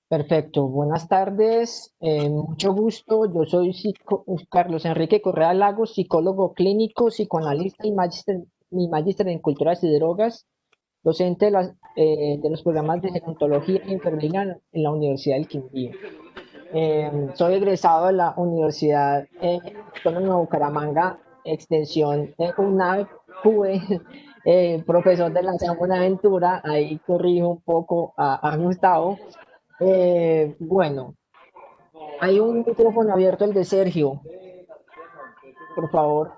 Perfecto, buenas tardes, mucho gusto. Yo soy Carlos Enrique Correa Lagos, psicólogo clínico, psicoanalista y magíster en culturas y drogas, docente de los programas de gerontología y enfermería en la Universidad del Quindío. Soy egresado de la Universidad Autónoma de Bucaramanga, extensión UNAV, fue profesor de la San Buenaventura, ahí corrijo un poco a Gustavo. Bueno, hay un micrófono abierto, el de Sergio, por favor.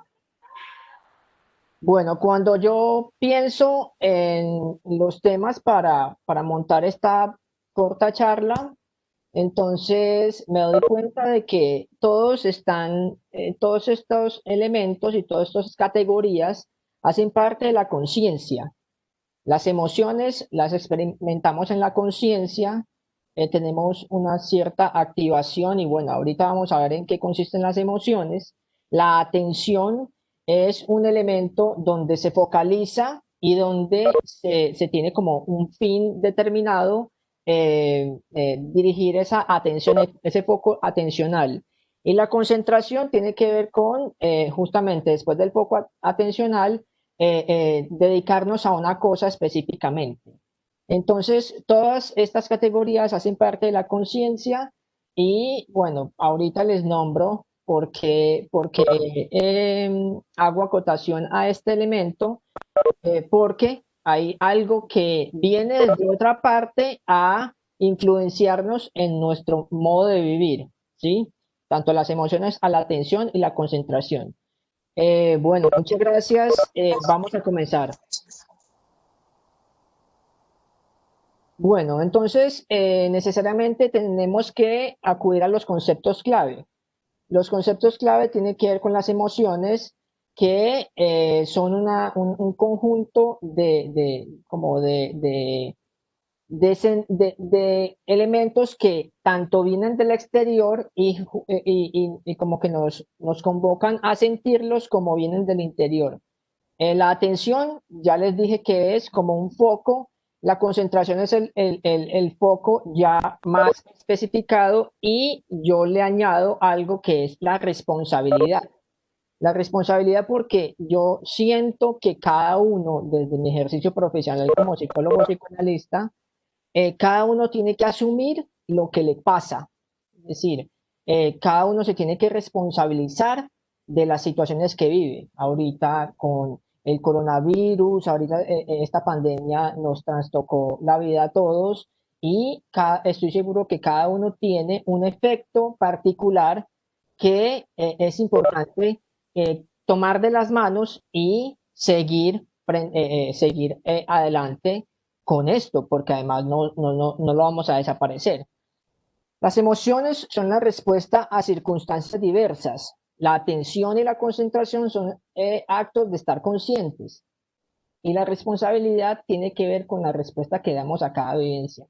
Bueno, cuando yo pienso en los temas para montar esta corta charla, entonces me doy cuenta de que todos estos elementos y todas estas categorías hacen parte de la conciencia. Las emociones las experimentamos en la conciencia, tenemos una cierta activación y bueno, ahorita vamos a ver en qué consisten las emociones. La atención es un elemento donde se focaliza y donde se tiene como un fin determinado, dirigir esa atención, ese foco atencional. Y la concentración tiene que ver con, justamente después del foco atencional, dedicarnos a una cosa específicamente. Entonces, todas estas categorías hacen parte de la conciencia y bueno, ahorita les nombro porque hago acotación a este elemento, porque hay algo que viene desde otra parte a influenciarnos en nuestro modo de vivir, ¿sí? Tanto las emociones a la atención y la concentración. Bueno, muchas gracias. Vamos a comenzar. Bueno, entonces necesariamente tenemos que acudir a los conceptos clave. Los conceptos clave tienen que ver con las emociones que son un conjunto como de elementos que tanto vienen del exterior y como que nos convocan a sentirlos como vienen del interior. La atención, ya les dije que es como un foco, la concentración es el foco ya más especificado y yo le añado algo que es la responsabilidad. La responsabilidad porque yo siento que cada uno, desde mi ejercicio profesional como psicólogo psicoanalista, cada uno tiene que asumir lo que le pasa. Es decir, cada uno se tiene que responsabilizar de las situaciones que vive. Ahorita con el coronavirus, ahorita esta pandemia nos trastocó la vida a todos y estoy seguro que cada uno tiene un efecto particular que es importante tomar de las manos y seguir adelante con esto, porque además no lo vamos a desaparecer. Las emociones son la respuesta a circunstancias diversas. La atención y la concentración son actos de estar conscientes. Y la responsabilidad tiene que ver con la respuesta que damos a cada vivencia.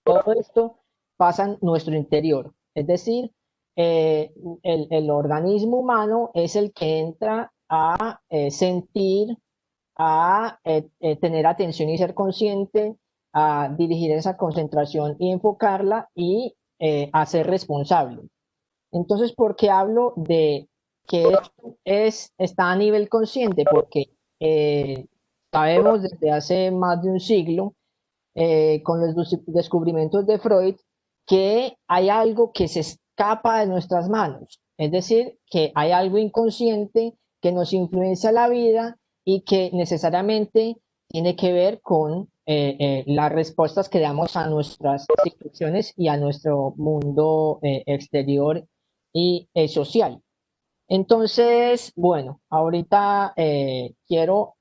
Todo esto pasa en nuestro interior. Es decir, el organismo humano es el que entra a sentir, a tener atención y ser consciente, a dirigir esa concentración y enfocarla y a ser responsable. Entonces, ¿por qué hablo de que esto está a nivel consciente? Porque sabemos desde hace más de un siglo, con los descubrimientos de Freud, que hay algo que se escapa de nuestras manos. Es decir, que hay algo inconsciente que nos influencia la vida y que necesariamente tiene que ver con las respuestas que damos a nuestras situaciones y a nuestro mundo exterior y social. Entonces, bueno, ahorita quiero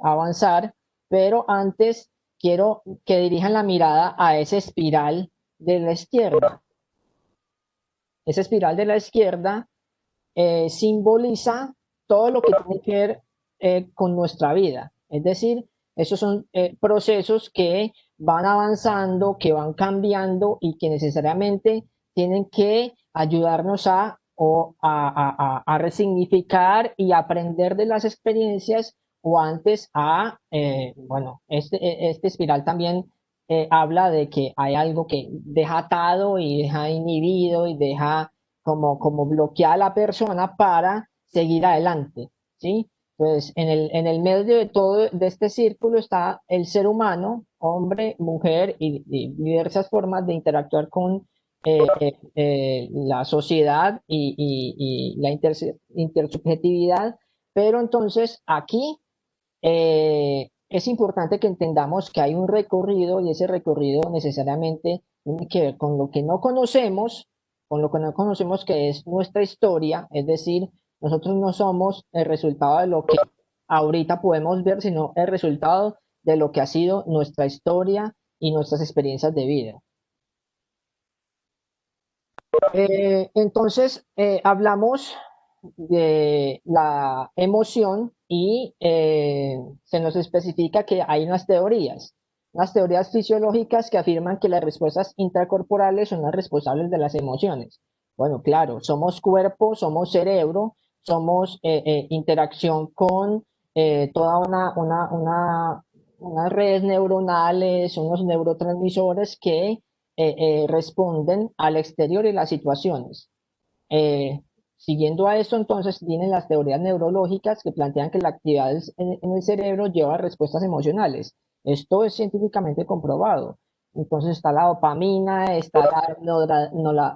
avanzar, pero antes quiero que dirijan la mirada a esa espiral de la izquierda. Esa espiral de la izquierda simboliza todo lo que tiene que ver con nuestra vida. Es decir, esos son procesos que van avanzando, que van cambiando y que necesariamente tienen que ayudarnos a resignificar y aprender de las experiencias o antes bueno, este espiral también habla de que hay algo que deja atado y deja inhibido y deja como bloqueada a la persona para seguir adelante, ¿sí? Entonces, en el medio de todo de este círculo está el ser humano, hombre, mujer y diversas formas de interactuar con la sociedad y la intersubjetividad, pero entonces aquí es importante que entendamos que hay un recorrido y ese recorrido necesariamente tiene que ver con lo que no conocemos, con lo que no conocemos que es nuestra historia, es decir, nosotros no somos el resultado de lo que ahorita podemos ver, sino el resultado de lo que ha sido nuestra historia y nuestras experiencias de vida. Entonces, hablamos de la emoción y se nos especifica que hay unas teorías fisiológicas que afirman que las respuestas intracorporales son las responsables de las emociones. Bueno, claro, somos cuerpo, somos cerebro, somos interacción con toda unas redes neuronales, unos neurotransmisores que responden al exterior y las situaciones. Eh, Siguiendo a esto, entonces, vienen las teorías neurológicas que plantean que la actividad en el cerebro lleva a respuestas emocionales. Esto es científicamente comprobado. Entonces está la dopamina, está la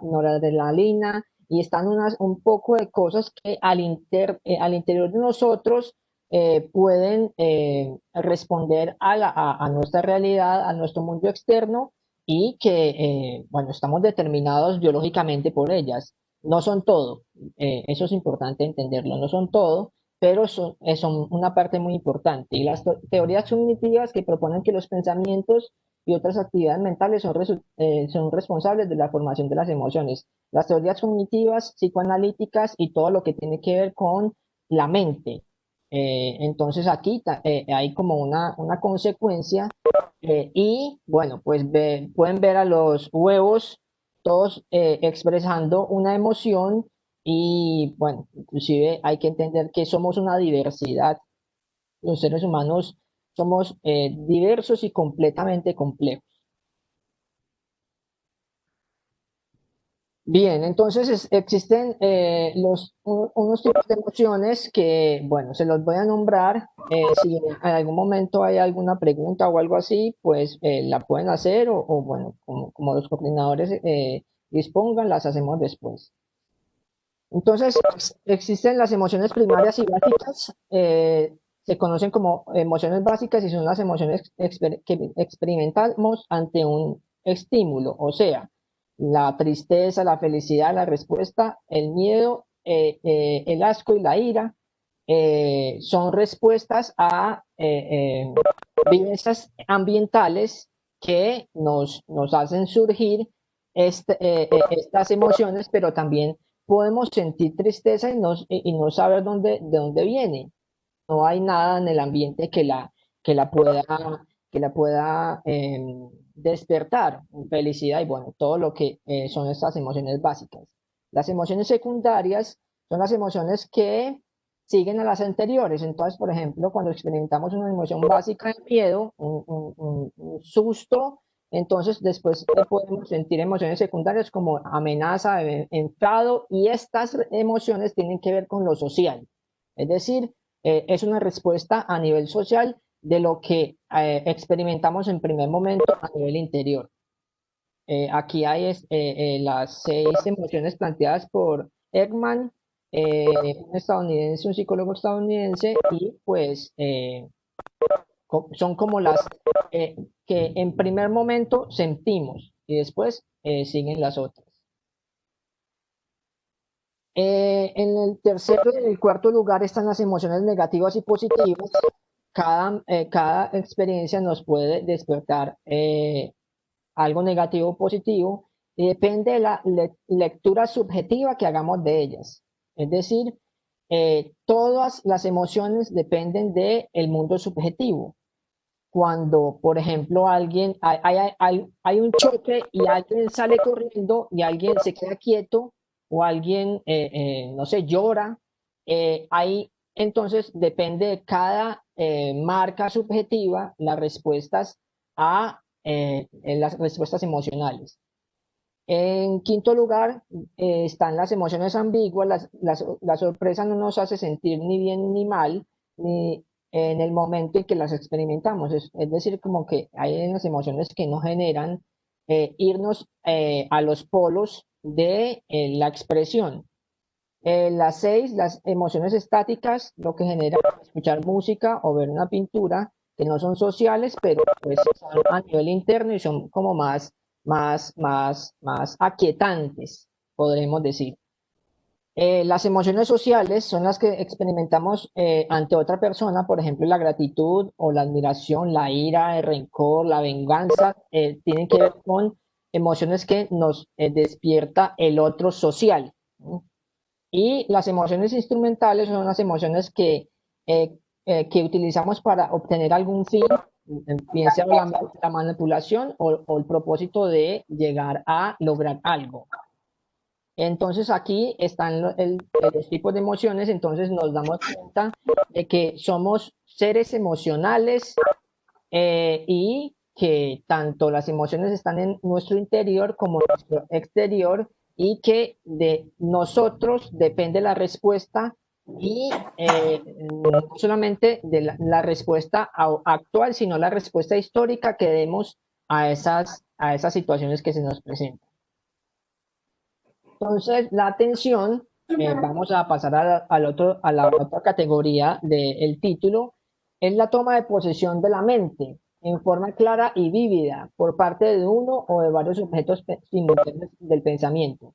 noradrenalina y están un poco de cosas que al interior de nosotros pueden responder a nuestra realidad, a nuestro mundo externo y que, bueno, estamos determinados biológicamente por ellas. No son todo, eso es importante entenderlo, no son todo, pero son una parte muy importante. Y las teorías cognitivas que proponen que los pensamientos y otras actividades mentales son responsables de la formación de las emociones. Las teorías cognitivas, psicoanalíticas y todo lo que tiene que ver con la mente. Entonces aquí hay como una consecuencia y bueno, pues pueden ver a los huevos todos expresando una emoción y bueno, inclusive hay que entender que somos una diversidad. Los seres humanos somos diversos y completamente complejos. Bien, entonces existen unos tipos de emociones que, bueno, se los voy a nombrar. Si en algún momento hay alguna pregunta o algo así, pues la pueden hacer bueno, como los coordinadores dispongan, las hacemos después. Entonces, existen las emociones primarias y básicas, se conocen como emociones básicas y son las emociones que experimentamos ante un estímulo, o sea, la tristeza, la felicidad, la respuesta, el miedo, el asco y la ira son respuestas a vivencias ambientales que nos hacen surgir estas emociones, pero también podemos sentir tristeza y no saber de dónde viene. No hay nada en el ambiente que la pueda, que la pueda despertar. Felicidad y bueno, todo lo que son estas emociones básicas. Las emociones secundarias son las emociones que siguen a las anteriores. Entonces, por ejemplo, cuando experimentamos una emoción básica de miedo, un susto, entonces después podemos sentir emociones secundarias como amenaza, enfado, y estas emociones tienen que ver con lo social. Es decir, es una respuesta a nivel social de lo que experimentamos en primer momento a nivel interior. Aquí hay las 6 emociones planteadas por Ekman, un estadounidense, un psicólogo estadounidense, y pues son como las que en primer momento sentimos y después siguen las otras. En el tercero y en el cuarto lugar están las emociones negativas y positivas. Cada experiencia nos puede despertar algo negativo o positivo y depende de la lectura subjetiva que hagamos de ellas. Es decir, todas las emociones dependen del mundo subjetivo. Cuando, por ejemplo, hay un choque y alguien sale corriendo y alguien se queda quieto o alguien, no sé, llora, ahí entonces depende de cada marca subjetiva las respuestas a en las respuestas emocionales. En quinto lugar, están las emociones ambiguas. La sorpresa no nos hace sentir ni bien ni mal, ni en el momento en que las experimentamos. Es decir, como que hay unas emociones que no generan irnos a los polos de la expresión. Las seis, las emociones estáticas, lo que genera escuchar música o ver una pintura, que no son sociales, pero pues son a nivel interno y son como más aquietantes, podremos decir. Las emociones sociales son las que experimentamos ante otra persona, por ejemplo, la gratitud o la admiración, la ira, el rencor, la venganza, tienen que ver con emociones que nos despierta el otro social, ¿no? Y las emociones instrumentales son las emociones que utilizamos para obtener algún fin, bien sea la manipulación o el propósito de llegar a lograr algo. Entonces aquí están los tipos de emociones, entonces nos damos cuenta de que somos seres emocionales y que tanto las emociones están en nuestro interior como en nuestro exterior y que de nosotros depende la respuesta y no solamente de la respuesta actual, sino la respuesta histórica que demos a esas situaciones que se nos presentan. Entonces, la atención, vamos a pasar a la otra categoría del título, es la toma de posesión de la mente en forma clara y vívida por parte de uno o de varios objetos simultáneos del pensamiento.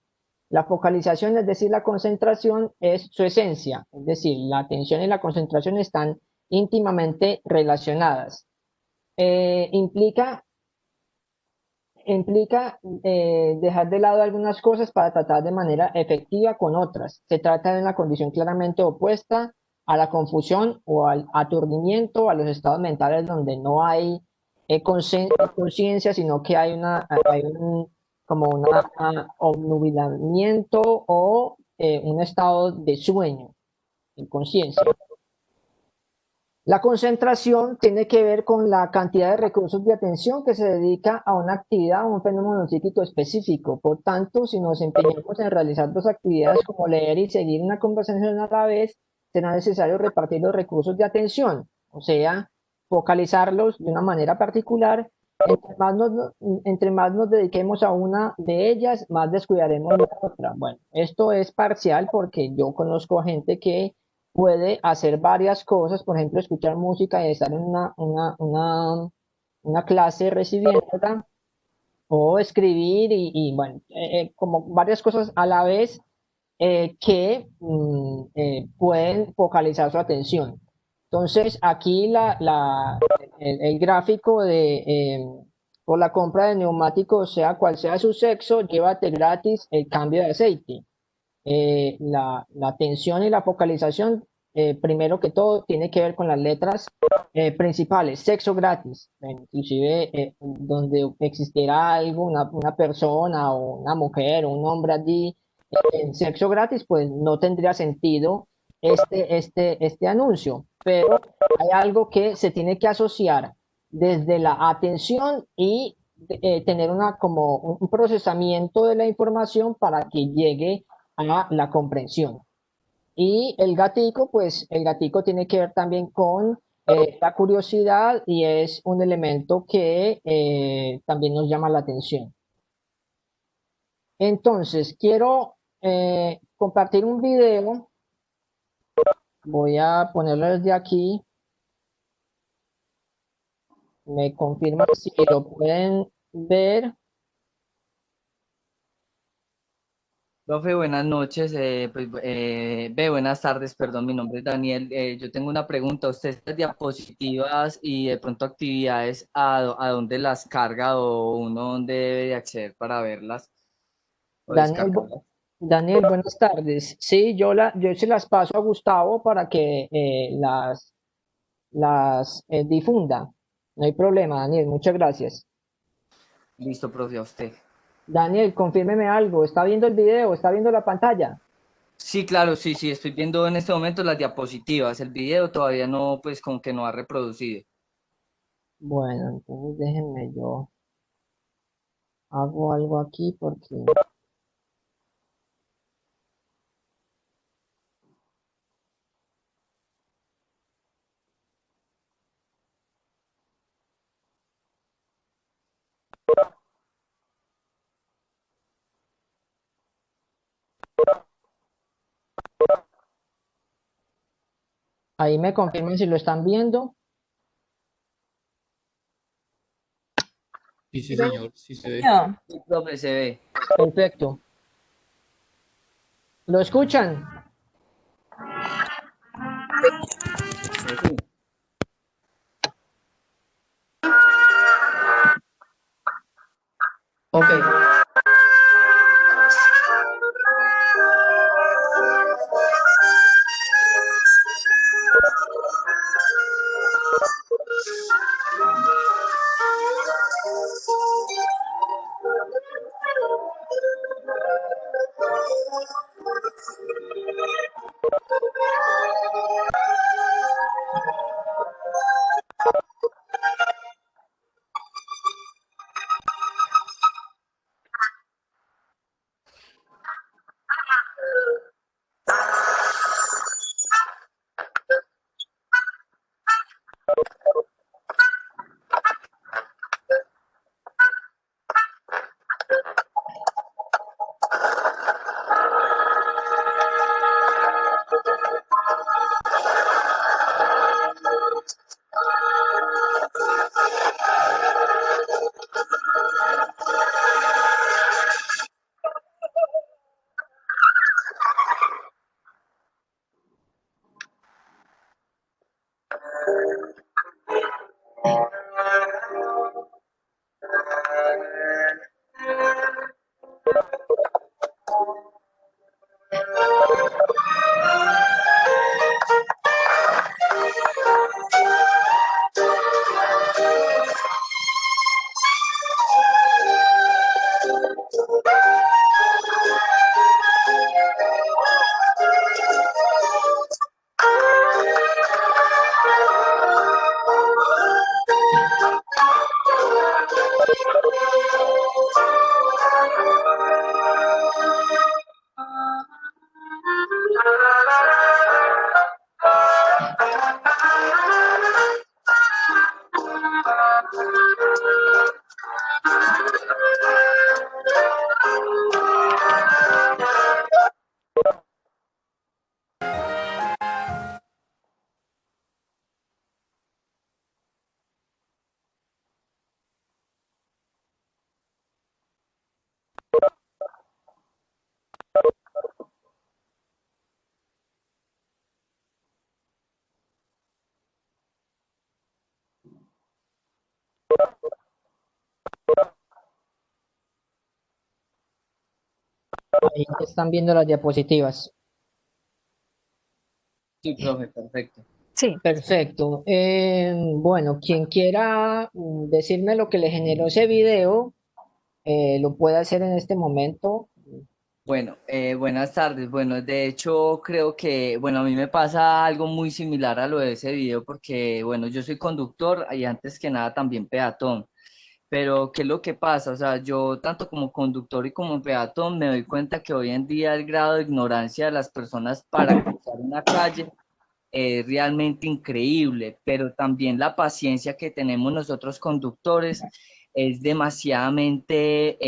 La focalización, es decir, la concentración, es su esencia, es decir, la atención y la concentración están íntimamente relacionadas. Implica dejar de lado algunas cosas para tratar de manera efectiva con otras. Se trata de una condición claramente opuesta a la confusión o al aturdimiento, a los estados mentales donde no hay conciencia, sino que hay como un obnubilamiento o un estado de sueño, inconsciencia. La concentración tiene que ver con la cantidad de recursos de atención que se dedica a una actividad o un fenómeno psíquico específico. Por tanto, si nos empeñamos en realizar dos actividades como leer y seguir una conversación a la vez, será necesario repartir los recursos de atención, o sea, focalizarlos de una manera particular. Entre más nos dediquemos a una de ellas, más descuidaremos la otra. Bueno, esto es parcial porque yo conozco gente que puede hacer varias cosas, por ejemplo, escuchar música y estar en una clase recibiéndola, o escribir bueno, como varias cosas a la vez que pueden focalizar su atención. Entonces, aquí el gráfico por la compra de neumáticos, sea cual sea su sexo, llévate gratis el cambio de aceite. La atención y la focalización, primero que todo, tiene que ver con las letras principales, sexo gratis, inclusive donde existiera algo, una persona o una mujer o un hombre allí, en sexo gratis, pues no tendría sentido este anuncio, pero hay algo que se tiene que asociar desde la atención y tener como un procesamiento de la información para que llegue a la comprensión. Y el gatico, pues el gatico tiene que ver también con la curiosidad y es un elemento que también nos llama la atención. Entonces, quiero compartir un video. Voy a ponerlo desde aquí. Me confirman si lo pueden ver. Profe, buenas noches, buenas tardes, perdón, mi nombre es Daniel. Yo tengo una pregunta. ¿Usted estas diapositivas y de pronto actividades a dónde las carga o uno dónde debe de acceder para verlas o Daniel, descargarlas? Daniel, buenas tardes. Sí, yo se las paso a Gustavo para que las difunda. No hay problema, Daniel, muchas gracias. Listo, profe, a usted. Daniel, confírmeme algo. ¿Está viendo el video? ¿Está viendo la pantalla? Sí, claro, sí, sí, estoy viendo en este momento las diapositivas. El video todavía no, pues como que no ha reproducido. Bueno, entonces déjenme yo. hago algo aquí porque... Ahí me confirman si lo están viendo. Sí, sí, ¿Ven? señor, sí se ve. Sí, profe, se ve. Perfecto. ¿Lo escuchan? Sí. Ok. Ahí están viendo las diapositivas. Sí, profe, perfecto. Sí, perfecto. Bueno, quien quiera decirme lo que le generó ese video, lo puede hacer en este momento. Bueno, buenas tardes. Bueno, de hecho creo que, bueno, a mí me pasa algo muy similar a lo de ese video porque, bueno, yo soy conductor y antes que nada también peatón. Pero, ¿qué es lo que pasa? O sea, yo tanto como conductor y como peatón me doy cuenta que hoy en día el grado de ignorancia de las personas para cruzar una calle es realmente increíble, pero también la paciencia que tenemos nosotros conductores es demasiadamente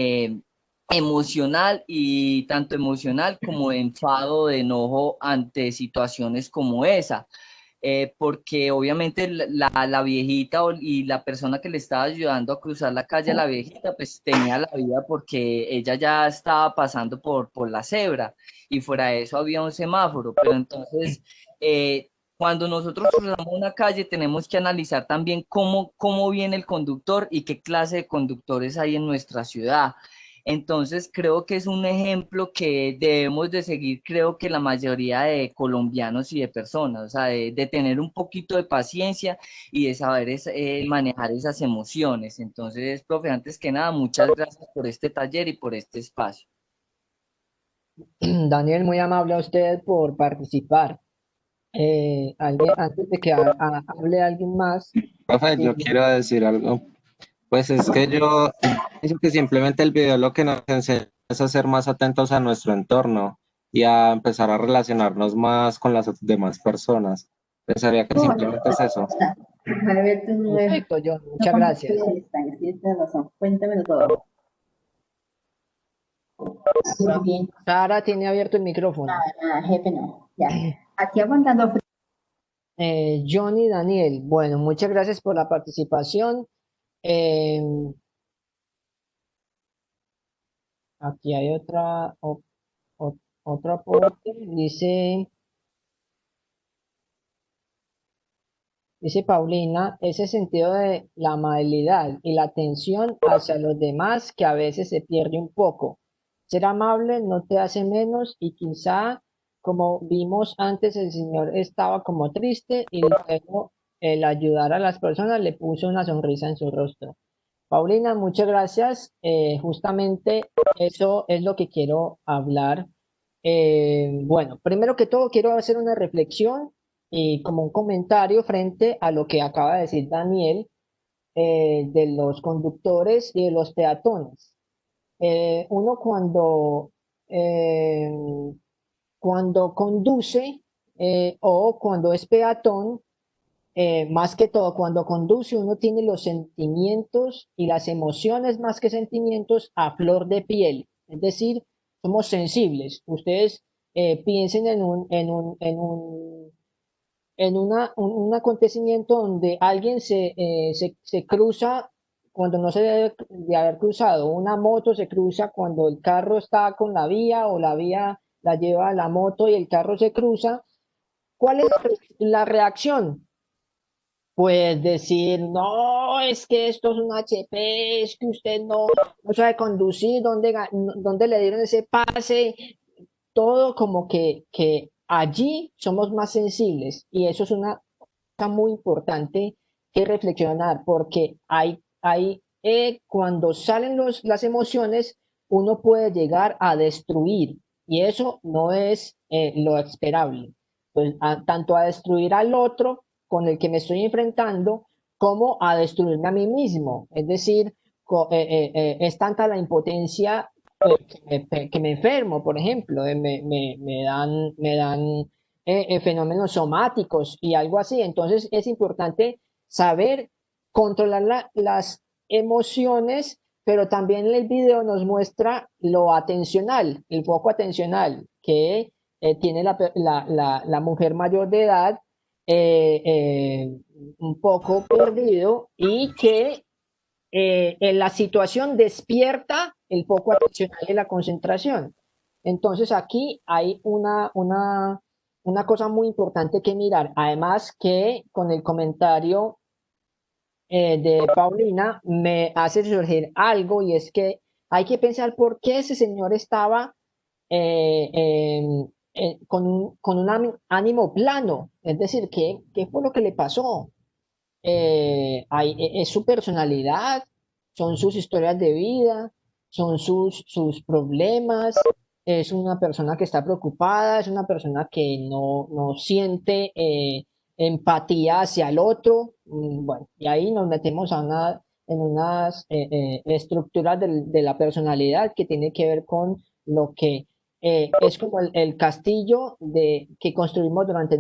emocional y tanto emocional como de enfado, de enojo ante situaciones como esa. Porque obviamente la viejita y la persona que le estaba ayudando a cruzar la calle a la viejita, pues tenía la vida porque ella ya estaba pasando por la cebra y fuera de eso había un semáforo, pero entonces cuando nosotros cruzamos una calle tenemos que analizar también cómo viene el conductor y qué clase de conductores hay en nuestra ciudad. Entonces creo que es un ejemplo que debemos de seguir, creo que la mayoría de colombianos y de personas, o sea, de tener un poquito de paciencia y de saber manejar esas emociones. Entonces, profe, antes que nada, muchas gracias por este taller y por este espacio. Daniel, muy amable a usted por participar. Antes de que hable alguien más, Profe, eh, yo quiero decir algo. Pues es que yo pienso que simplemente el video lo que nos enseña es a ser más atentos a nuestro entorno y a empezar a relacionarnos más con las demás personas. Pensaría que simplemente es eso. A ver, tú no eres. Perfecto, John, No muchas gracias. compartí España, sí, tienes razón. Cuéntamelo todo. Muy bien. Sara tiene abierto el micrófono. Nada, jefe, no. Ya. Aquí aguantando frío. John y Daniel, bueno, muchas gracias por la participación. Eh, aquí hay otro aporte. Dice Paulina, ese sentido de la amabilidad y la atención hacia los demás que a veces se pierde un poco. Ser amable no te hace menos y quizá, como vimos antes, el Señor estaba como triste y luego el ayudar a las personas le puso una sonrisa en su rostro. Paulina, muchas gracias. Justamente eso es lo que quiero hablar. Bueno, primero que todo quiero hacer una reflexión y como un comentario frente a lo que acaba de decir Daniel de los conductores y de los peatones. Uno eh, cuando conduce o cuando es peatón, más que todo, cuando conduce uno tiene los sentimientos y las emociones más que sentimientos a flor de piel, es decir, somos sensibles. Ustedes piensen en un acontecimiento donde alguien se cruza cuando no se debe de haber cruzado. Una moto se cruza cuando el carro está con la vía o la vía la lleva la moto y el carro se cruza. ¿Cuál es la reacción? Pues decir, no, es que esto es un HP, es que usted no sabe conducir, dónde le dieron ese pase, todo como que allí somos más sensibles y eso es una cosa muy importante que reflexionar porque cuando salen las emociones uno puede llegar a destruir y eso no es lo esperable. Pues, tanto a destruir al otro con el que me estoy enfrentando como a destruirme a mí mismo. Es decir, es tanta la impotencia que me enfermo, por ejemplo, me dan fenómenos somáticos y algo así. Entonces es importante saber controlar las emociones, pero también el video nos muestra lo atencional, el foco atencional que tiene la mujer mayor de edad un poco perdido y que en la situación despierta el foco atencional y la concentración. Entonces aquí hay una cosa muy importante que mirar. Además que con el comentario de Paulina me hace surgir algo y es que hay que pensar por qué ese señor estaba con un ánimo plano. Es decir, ¿qué fue lo que le pasó? Es su personalidad, son sus historias de vida, son sus problemas, es una persona que está preocupada, es una persona que no siente empatía hacia el otro. Bueno, y ahí nos metemos en unas estructuras de la personalidad que tiene que ver con lo que es como el castillo que construimos durante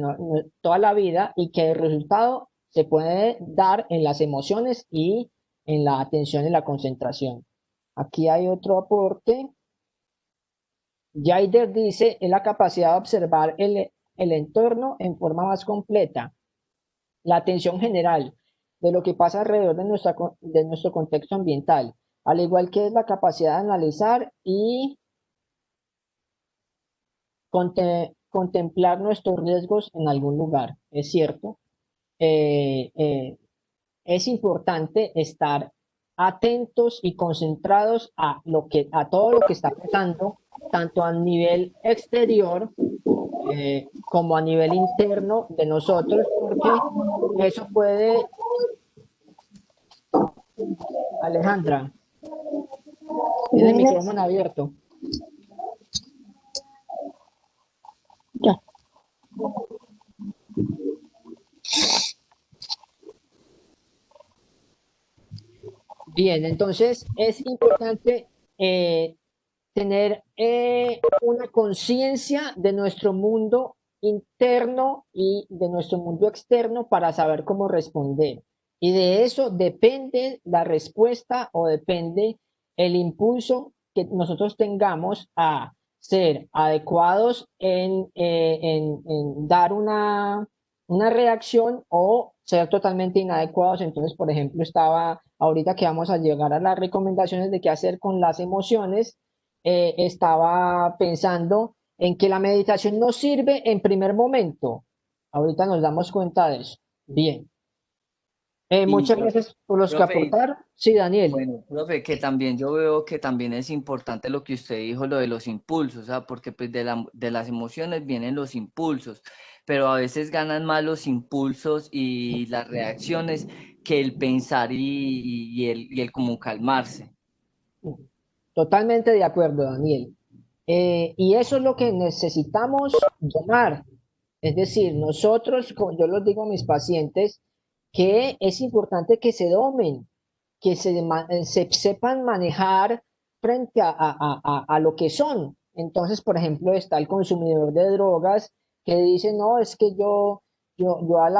toda la vida y que el resultado se puede dar en las emociones y en la atención y la concentración. Aquí hay otro aporte. Jaider dice, es la capacidad de observar el entorno en forma más completa, la atención general de lo que pasa alrededor de nuestro contexto ambiental, al igual que es la capacidad de analizar y contemplar nuestros riesgos en algún lugar. Es cierto. Eh, eh, es importante estar atentos y concentrados a todo lo que está pasando, tanto a nivel exterior como a nivel interno de nosotros, porque eso puede, Alejandra, tiene el micrófono abierto. Ya. Bien, entonces es importante tener una conciencia de nuestro mundo interno y de nuestro mundo externo para saber cómo responder. Y de eso depende la respuesta o depende el impulso que nosotros tengamos a ser adecuados en dar una reacción o ser totalmente inadecuados. Entonces, por ejemplo, estaba ahorita que vamos a llegar a las recomendaciones de qué hacer con las emociones, estaba pensando en que la meditación nos sirve en primer momento. Ahorita nos damos cuenta de eso. Bien. Y, Muchas gracias por los que profe, aportaron. Sí, Daniel. bueno, profe, que también yo veo que también es importante lo que usted dijo, lo de los impulsos, porque pues de las emociones vienen los impulsos, pero a veces ganan más los impulsos y las reacciones que el pensar y el como calmarse. Totalmente de acuerdo, Daniel. Y eso es lo que necesitamos domar. Es decir, nosotros, como yo los digo a mis pacientes, que es importante que se domen, que se sepan manejar frente a lo que son. Entonces, por ejemplo, está el consumidor de drogas que dice, no, es que yo a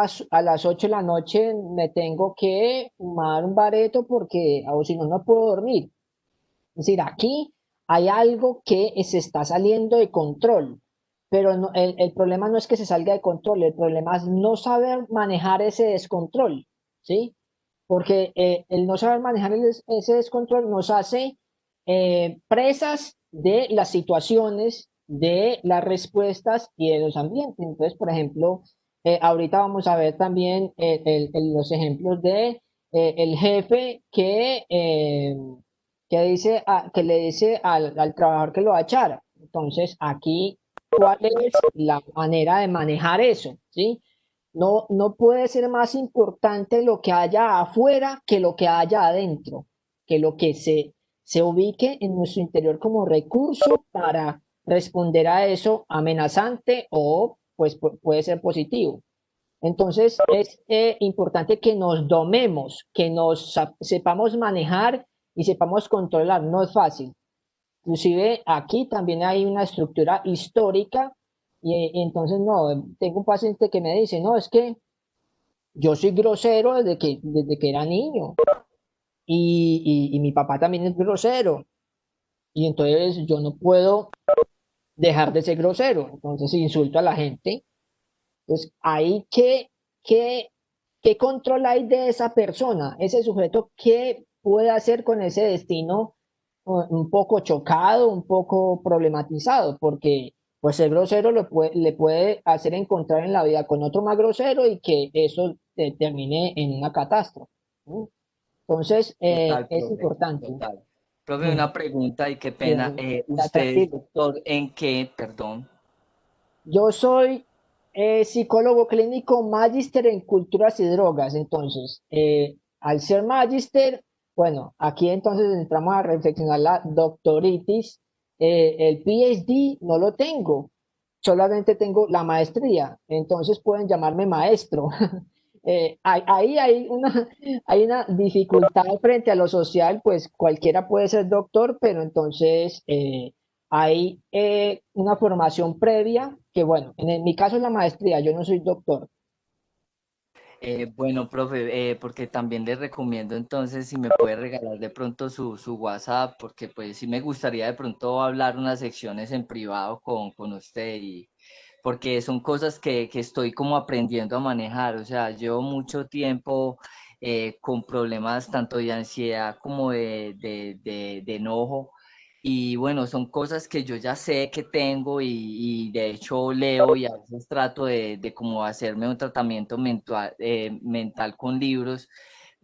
las 8 de la noche me tengo que fumar un bareto porque, o si no, no puedo dormir. Es decir, aquí hay algo que se está saliendo de control, pero el problema no es que se salga de control, el problema es no saber manejar ese descontrol, ¿sí? Porque el no saber manejar ese descontrol nos hace presas de las situaciones, de las respuestas y de los ambientes. Entonces, por ejemplo, ahorita vamos a ver también los ejemplos de el jefe que le dice al trabajador que lo va a echar. Entonces, aquí, ¿cuál es la manera de manejar eso? ¿Sí? No puede ser más importante lo que haya afuera que lo que haya adentro, que lo que se ubique en nuestro interior como recurso para responder a eso amenazante o pues puede ser positivo. Entonces es importante que nos domemos, que sepamos manejar y sepamos controlar. No es fácil. Inclusive aquí también hay una estructura histórica y entonces no, tengo un paciente que me dice, no, es que yo soy grosero desde que era niño y mi papá también es grosero y entonces yo no puedo dejar de ser grosero, entonces insulto a la gente. Entonces, ahí, qué, qué control hay de esa persona, ese sujeto, qué puede hacer con ese destino un poco chocado, un poco problematizado, porque pues ser grosero le puede hacer encontrar en la vida con otro más grosero y que eso termine en una catástrofe. ¿Sí? Entonces, Total, es profe, importante. total. Profe, Mm, una pregunta y qué sí, pena. está ¿Usted es tranquilo. doctor en qué? Perdón. Yo soy psicólogo clínico magíster en culturas y drogas. Entonces, al ser magíster, bueno, aquí entonces entramos a reflexionar la doctoritis. El PhD no lo tengo, solamente tengo la maestría. Entonces pueden llamarme maestro. Ahí hay una dificultad frente a lo social, pues cualquiera puede ser doctor, pero entonces hay una formación previa que, bueno, mi caso es la maestría, yo no soy doctor. Bueno, profe, porque también le recomiendo entonces si me puede regalar de pronto su WhatsApp, porque pues sí me gustaría de pronto hablar unas secciones en privado con usted y porque son cosas que estoy como aprendiendo a manejar, o sea, llevo mucho tiempo con problemas tanto de ansiedad como de enojo. Y bueno, son cosas que yo ya sé que tengo y de hecho leo y a veces trato de como hacerme un tratamiento mental con libros,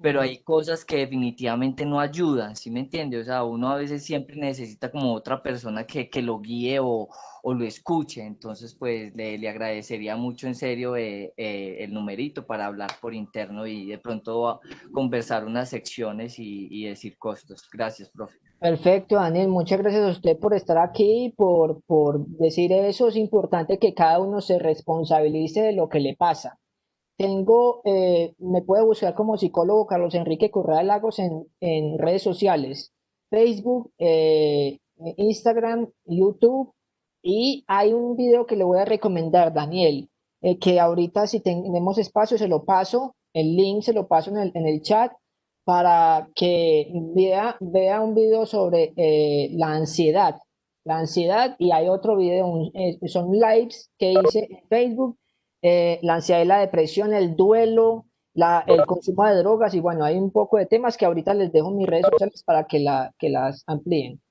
pero hay cosas que definitivamente no ayudan, ¿sí me entiende? O sea, uno a veces siempre necesita como otra persona que lo guíe o lo escuche, entonces pues le agradecería mucho en serio el numerito para hablar por interno y de pronto conversar unas secciones y decir costos. Gracias, profe. Perfecto, Daniel, muchas gracias a usted por estar aquí, por decir eso. Es importante que cada uno se responsabilice de lo que le pasa. me puede buscar como psicólogo Carlos Enrique Correa Lagos en redes sociales, Facebook, Instagram, YouTube, y hay un video que le voy a recomendar, Daniel, que ahorita si tenemos espacio se lo paso, el link se lo paso en el chat para que vea un video sobre la ansiedad, y hay otro video, son lives que hice en Facebook, la ansiedad y la depresión, el duelo, el consumo de drogas, y bueno, hay un poco de temas que ahorita les dejo en mis redes sociales para que las amplíen.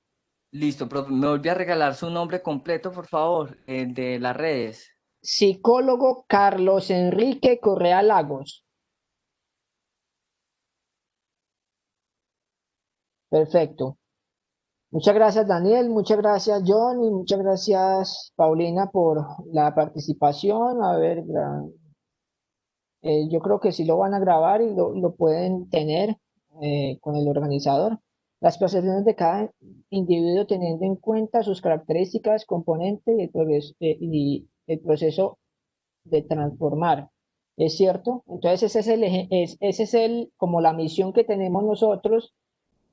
Listo, profe. ¿Me volví a regalar su nombre completo, por favor, el de las redes? Psicólogo Carlos Enrique Correa Lagos. Perfecto. Muchas gracias, Daniel, muchas gracias, John, y muchas gracias, Paulina, por la participación. A ver, yo creo que sí lo van a grabar y lo pueden tener con el organizador. Las percepciones de cada individuo teniendo en cuenta sus características, componentes y el proceso de transformar. ¿Es cierto? Entonces ese es como la misión que tenemos nosotros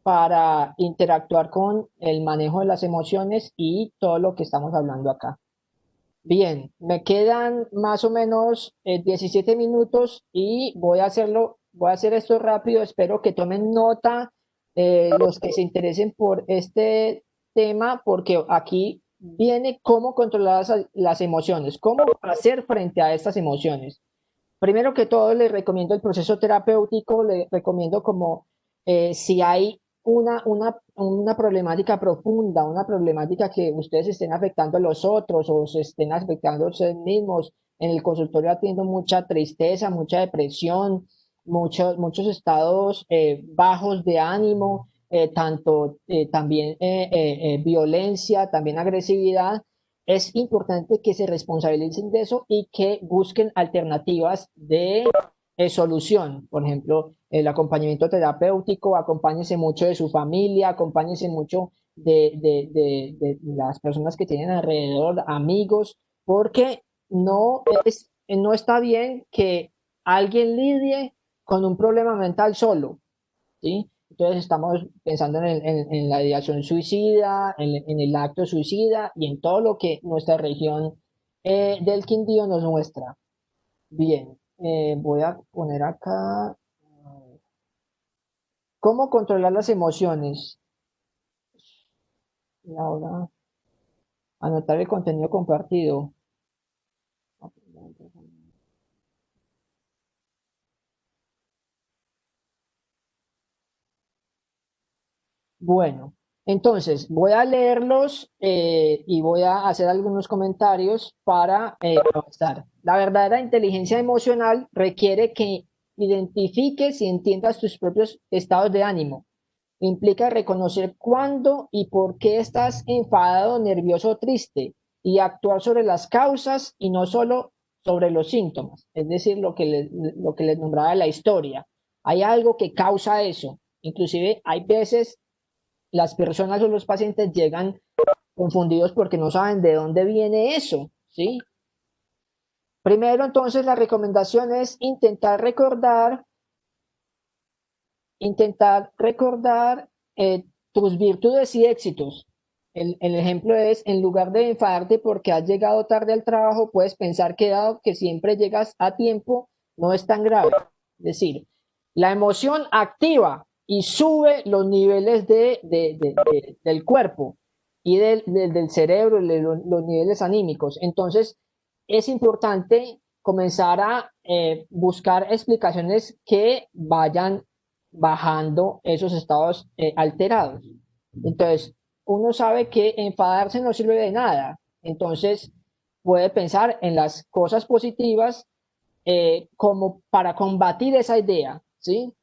para interactuar con el manejo de las emociones y todo lo que estamos hablando acá. Bien, me quedan más o menos 17 minutos y voy a hacer esto rápido. Espero que tomen nota los que se interesen por este tema, porque aquí viene cómo controlar las emociones, cómo hacer frente a estas emociones. Primero que todo, les recomiendo el proceso terapéutico, les recomiendo como si hay una problemática profunda, una problemática que ustedes estén afectando a los otros o se estén afectando a ustedes mismos. En el consultorio atiendo mucha tristeza, mucha depresión, muchos estados bajos de ánimo, también violencia, también agresividad. Es importante que se responsabilicen de eso y que busquen alternativas de solución. Por ejemplo, el acompañamiento terapéutico, acompáñense mucho de su familia, acompáñense mucho de las personas que tienen alrededor, amigos, porque no está bien que alguien lidie con un problema mental solo, ¿sí? Entonces estamos pensando en la ideación suicida, en el acto suicida y en todo lo que nuestra región del Quindío nos muestra. Bien, voy a poner acá, ¿cómo controlar las emociones? Y ahora, anotar el contenido compartido. Bueno, entonces voy a leerlos y voy a hacer algunos comentarios para avanzar. La verdadera inteligencia emocional requiere que identifiques y entiendas tus propios estados de ánimo. Implica reconocer cuándo y por qué estás enfadado, nervioso o triste y actuar sobre las causas y no solo sobre los síntomas. Es decir, lo que les nombraba la historia. Hay algo que causa eso. Inclusive hay veces las personas o los pacientes llegan confundidos porque no saben de dónde viene eso, ¿sí? Primero, entonces, la recomendación es intentar recordar tus virtudes y éxitos. El ejemplo es, en lugar de enfadarte porque has llegado tarde al trabajo, puedes pensar que dado que siempre llegas a tiempo, no es tan grave. Es decir, la emoción activa y sube los niveles del cuerpo y del cerebro, los niveles anímicos. Entonces, es importante comenzar a buscar explicaciones que vayan bajando esos estados alterados. Entonces, uno sabe que enfadarse no sirve de nada. Entonces, puede pensar en las cosas positivas como para combatir esa idea, ¿sí?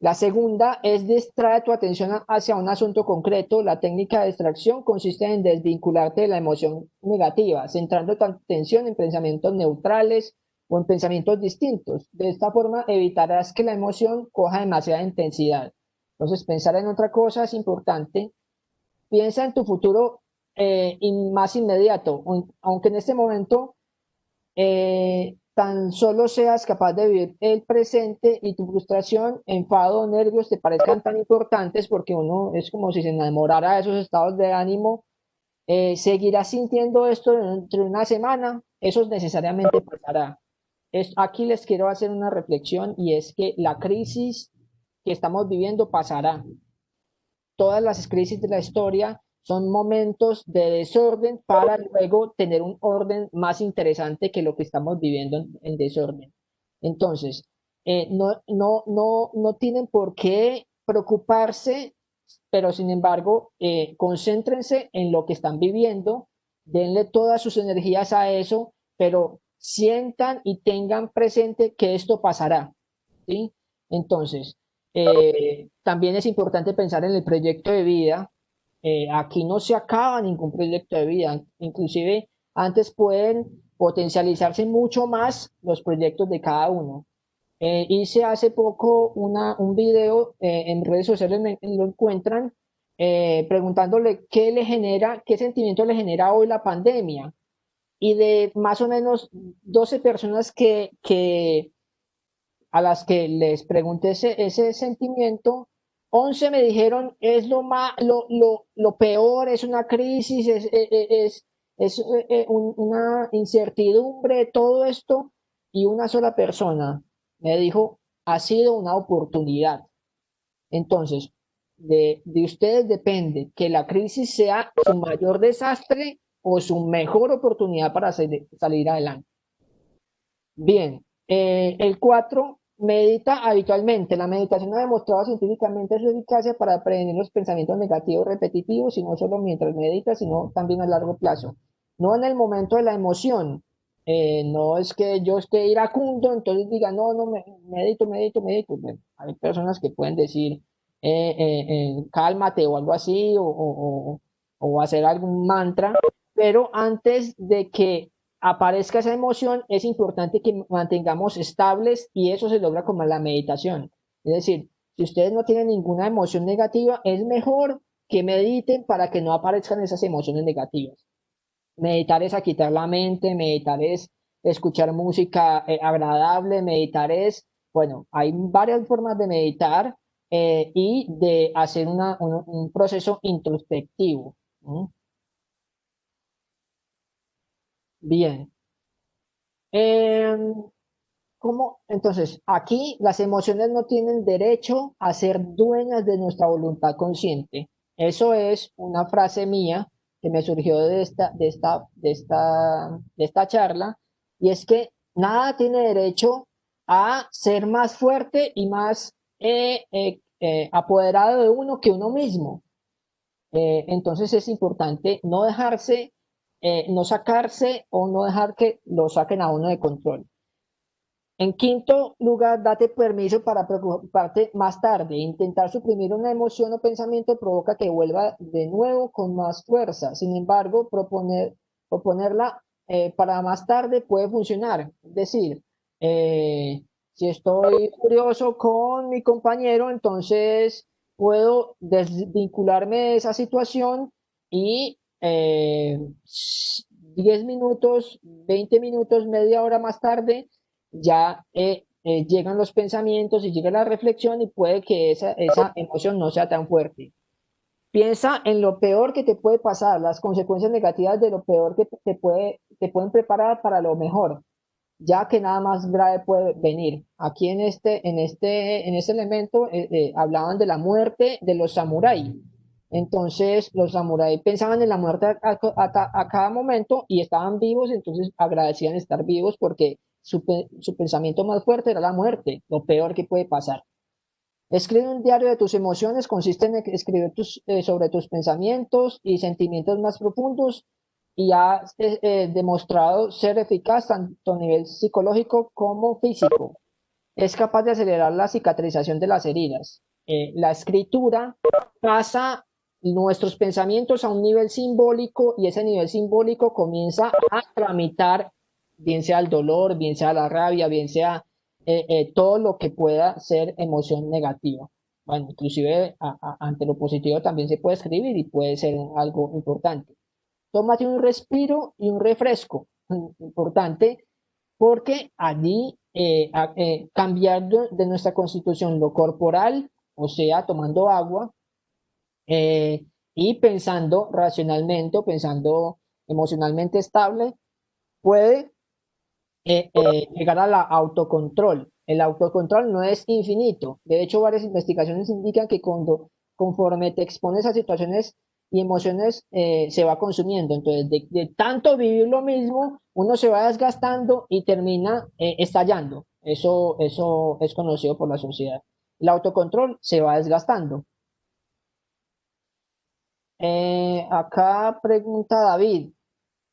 La segunda es distraer tu atención hacia un asunto concreto. La técnica de distracción consiste en desvincularte de la emoción negativa, centrando tu atención en pensamientos neutrales o en pensamientos distintos. De esta forma evitarás que la emoción coja demasiada intensidad. Entonces, pensar en otra cosa es importante. Piensa en tu futuro más inmediato, aunque en este momento tan solo seas capaz de vivir el presente y tu frustración, enfado, nervios te parezcan tan importantes porque uno es como si se enamorara de esos estados de ánimo, seguirás sintiendo esto dentro de una semana, eso necesariamente pasará. Aquí les quiero hacer una reflexión y es que la crisis que estamos viviendo pasará. Todas las crisis de la historia son momentos de desorden para luego tener un orden más interesante que lo que estamos viviendo en desorden. Entonces, no tienen por qué preocuparse, pero sin embargo, concéntrense en lo que están viviendo, denle todas sus energías a eso, pero sientan y tengan presente que esto pasará, ¿sí? Entonces, también es importante pensar en el proyecto de vida. Aquí no se acaba ningún proyecto de vida, inclusive antes pueden potencializarse mucho más los proyectos de cada uno. Hice hace poco un video en redes sociales, lo encuentran, preguntándole qué le genera, qué sentimiento le genera hoy la pandemia. Y de más o menos 12 personas a las que les pregunté ese sentimiento, 11 me dijeron es lo peor, es una crisis, una incertidumbre, todo esto, y una sola persona me dijo, ha sido una oportunidad. Entonces, de ustedes depende que la crisis sea su mayor desastre o su mejor oportunidad para salir adelante. Bien, el 4 medita habitualmente. La meditación ha demostrado científicamente su eficacia para prevenir los pensamientos negativos repetitivos, y no solo mientras medita, sino también a largo plazo. No en el momento de la emoción. No es que yo esté iracundo, entonces diga, no, no, medito, medito, medito. Bueno, hay personas que pueden decir, cálmate o algo así, o hacer algún mantra, pero antes de que aparezca esa emoción, es importante que mantengamos estables y eso se logra con la meditación. Es decir, si ustedes no tienen ninguna emoción negativa, es mejor que mediten para que no aparezcan esas emociones negativas. Meditar es aquitar la mente, meditar es escuchar música agradable, meditar es, bueno, hay varias formas de meditar y de hacer un proceso introspectivo. ¿Mm? Bien. Em, ¿Cómo? Entonces, aquí las emociones no tienen derecho a ser dueñas de nuestra voluntad consciente. Eso es una frase mía que me surgió de esta charla, y es que nada tiene derecho a ser más fuerte y más apoderado de uno que uno mismo. Entonces es importante no dejarse, no sacarse o no dejar que lo saquen a uno de control. En quinto lugar, date permiso para preocuparte más tarde. Intentar suprimir una emoción o pensamiento provoca que vuelva de nuevo con más fuerza. Sin embargo, proponerla para más tarde puede funcionar. Es decir, si estoy furioso con mi compañero, entonces puedo desvincularme de esa situación y 10 minutos, 20 minutos, media hora más tarde ya llegan los pensamientos y llega la reflexión y puede que esa emoción no sea tan fuerte. Piensa en lo peor que te puede pasar, las consecuencias negativas de lo peor que te pueden preparar para lo mejor, ya que nada más grave puede venir. Aquí en este elemento hablaban de la muerte de los samuráis. Entonces los samuráis pensaban en la muerte a cada momento y estaban vivos, entonces agradecían estar vivos porque su pensamiento más fuerte era la muerte, lo peor que puede pasar. Escribe un diario de tus emociones, consiste en escribir sobre tus pensamientos y sentimientos más profundos, y ha demostrado ser eficaz tanto a nivel psicológico como físico. Es capaz de acelerar la cicatrización de las heridas. La escritura pasa nuestros pensamientos a un nivel simbólico, y ese nivel simbólico comienza a tramitar, bien sea el dolor, bien sea la rabia, bien sea todo lo que pueda ser emoción negativa. Bueno, inclusive ante lo positivo también se puede escribir y puede ser algo importante. Tómate un respiro y un refresco. Importante, porque allí cambiando de nuestra constitución lo corporal, o sea, tomando agua, y pensando racionalmente o pensando emocionalmente estable, puede llegar al autocontrol. El autocontrol no es infinito. De hecho, varias investigaciones indican que conforme te expones a situaciones y emociones, se va consumiendo. Entonces, de tanto vivir lo mismo, uno se va desgastando y termina estallando. Eso es conocido por la sociedad. El autocontrol se va desgastando. Acá pregunta David,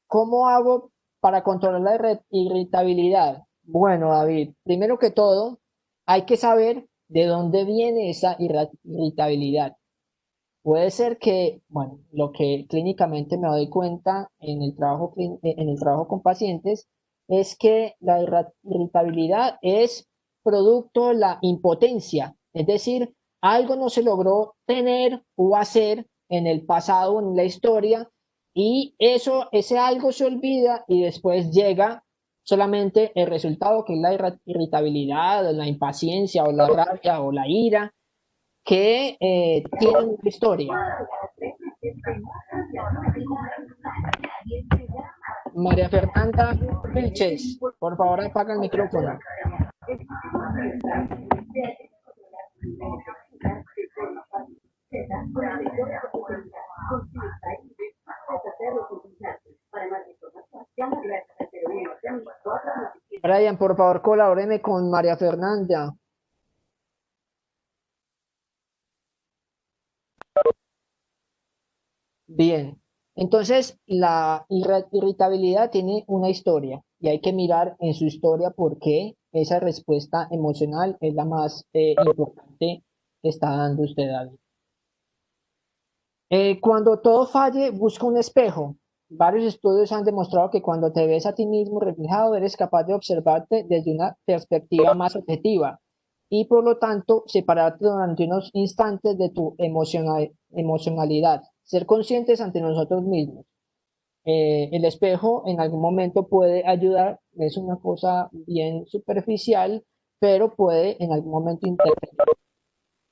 ¿cómo hago para controlar la irritabilidad? Bueno, David, primero que todo, hay que saber de dónde viene esa irritabilidad. Puede ser que, bueno, lo que clínicamente me doy cuenta en el trabajo, en el trabajo con pacientes es que la irritabilidad es producto de la impotencia, es decir, algo no se logró tener o hacer en el pasado, en la historia, y ese algo se olvida y después llega solamente el resultado, que es la irritabilidad, la impaciencia o la rabia o la ira que tienen una historia. María Fernanda Vilches, por favor apaga el micrófono. Brian, por favor, colabóreme con María Fernanda. Bien, entonces la irritabilidad tiene una historia y hay que mirar en su historia por qué esa respuesta emocional es la más importante que está dando usted, David. Cuando todo falle, busca un espejo. Varios estudios han demostrado que cuando te ves a ti mismo reflejado, eres capaz de observarte desde una perspectiva más objetiva y por lo tanto separarte durante unos instantes de tu emocionalidad, ser conscientes ante nosotros mismos. El espejo en algún momento puede ayudar, es una cosa bien superficial, pero puede en algún momento intervenir.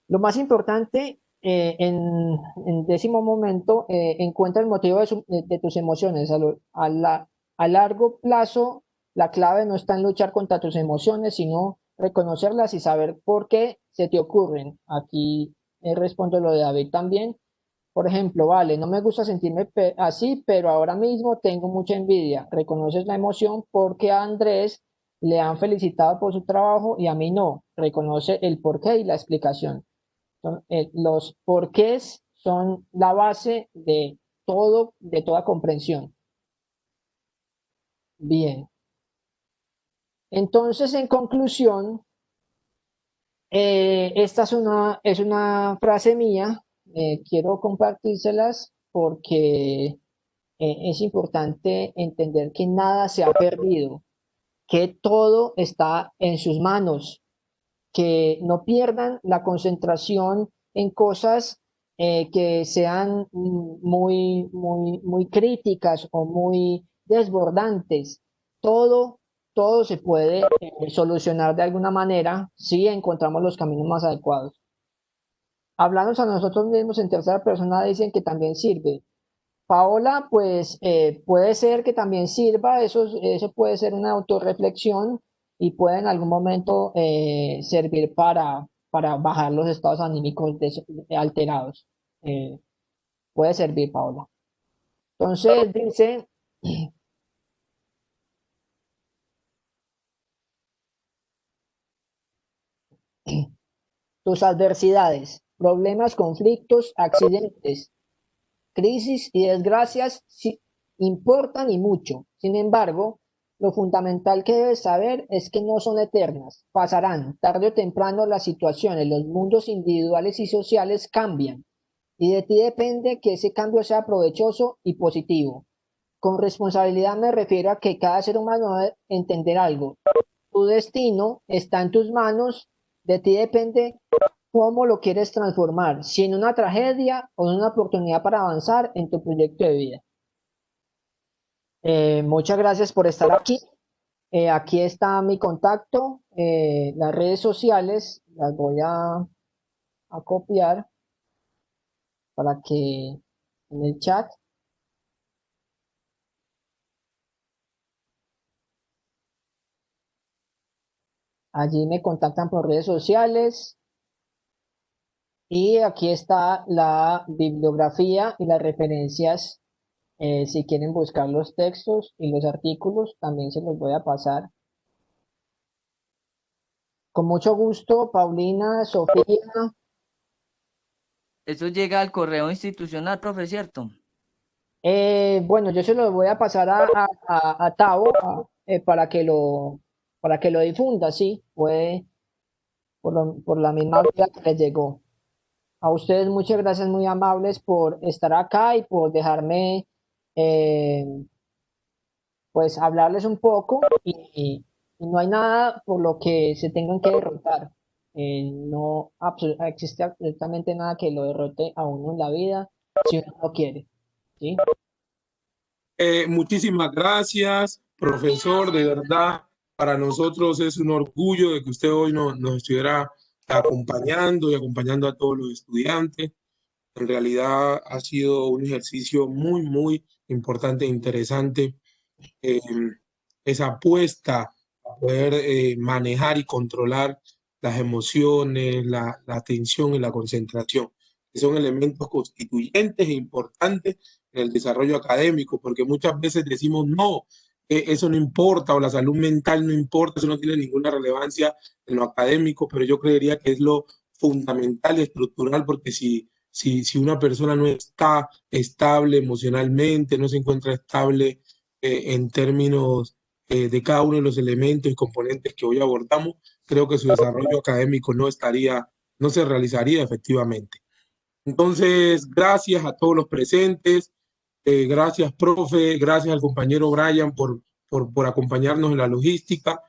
Lo más importante, en décimo momento, encuentra el motivo de tus emociones. A largo plazo, la clave no está en luchar contra tus emociones, sino reconocerlas y saber por qué se te ocurren. Aquí respondo lo de David también. Por ejemplo, vale, no me gusta sentirme así, pero ahora mismo tengo mucha envidia. Reconoces la emoción porque a Andrés le han felicitado por su trabajo y a mí no. Reconoce el porqué y la explicación. Los porqués son la base de todo, de toda comprensión. Bien. Entonces, en conclusión, esta es una frase mía. Quiero compartírselas porque es importante entender que nada se ha perdido, que todo está en sus manos, que no pierdan la concentración en cosas que sean muy críticas o muy desbordantes. Todo, todo se puede solucionar de alguna manera si encontramos los caminos más adecuados. Hablarnos a nosotros mismos en tercera persona dicen que también sirve. Paola, pues puede ser que también sirva, eso puede ser una autorreflexión y puede en algún momento servir para bajar los estados anímicos alterados. Puede servir, Paola. Entonces dice, tus adversidades, problemas, conflictos, accidentes, crisis y desgracias sí, importan y mucho. Sin embargo, lo fundamental que debes saber es que no son eternas. Pasarán. Tarde o temprano las situaciones, los mundos individuales y sociales cambian. Y de ti depende que ese cambio sea provechoso y positivo. Con responsabilidad me refiero a que cada ser humano debe entender algo. Tu destino está en tus manos. De ti depende cómo lo quieres transformar, si en una tragedia o en una oportunidad para avanzar en tu proyecto de vida. Muchas gracias por estar aquí. Aquí está mi contacto, las redes sociales, las voy a copiar para que en el chat. Allí me contactan por redes sociales. Y aquí está la bibliografía y las referencias. Si quieren buscar los textos y los artículos, también se los voy a pasar. Con mucho gusto, Paulina, Sofía. Eso llega al correo institucional, profe, ¿cierto? Bueno, yo se los voy a pasar a Tavo para que lo difunda, sí. Fue por la misma vía que les llegó. A ustedes muchas gracias, muy amables por estar acá y por dejarme eh, pues hablarles un poco y no hay nada por lo que se tengan que derrotar. No existe absolutamente nada que lo derrote a uno en la vida si uno no quiere, ¿sí? Muchísimas gracias, profesor, de verdad, para nosotros es un orgullo de que usted hoy nos estuviera acompañando y acompañando a todos los estudiantes. En realidad ha sido un ejercicio muy, muy importante e interesante. Esa apuesta a poder manejar y controlar las emociones, la atención y la concentración, que son elementos constituyentes e importantes en el desarrollo académico, porque muchas veces decimos, no, eso no importa, o la salud mental no importa, eso no tiene ninguna relevancia en lo académico, pero yo creería que es lo fundamental y estructural, porque si una persona no está estable emocionalmente, no se encuentra estable en términos de cada uno de los elementos y componentes que hoy abordamos, creo que su desarrollo académico no se realizaría efectivamente. Entonces, gracias a todos los presentes, gracias, profe, gracias al compañero Brian por acompañarnos en la logística.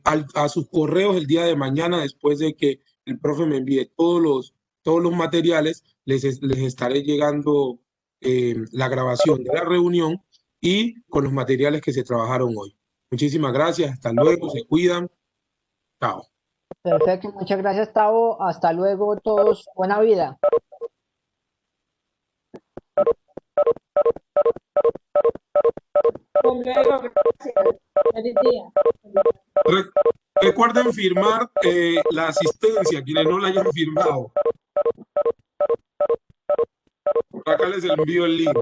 A sus correos el día de mañana, después de que el profe me envíe todos los materiales, les estaré llegando la grabación de la reunión y con los materiales que se trabajaron hoy. Muchísimas gracias, hasta luego, se cuidan, chao. Perfecto, muchas gracias, Tavo. Hasta luego todos. Buena vida. Feliz día. Recuerden firmar la asistencia, quienes no la hayan firmado. Por acá les envío el link.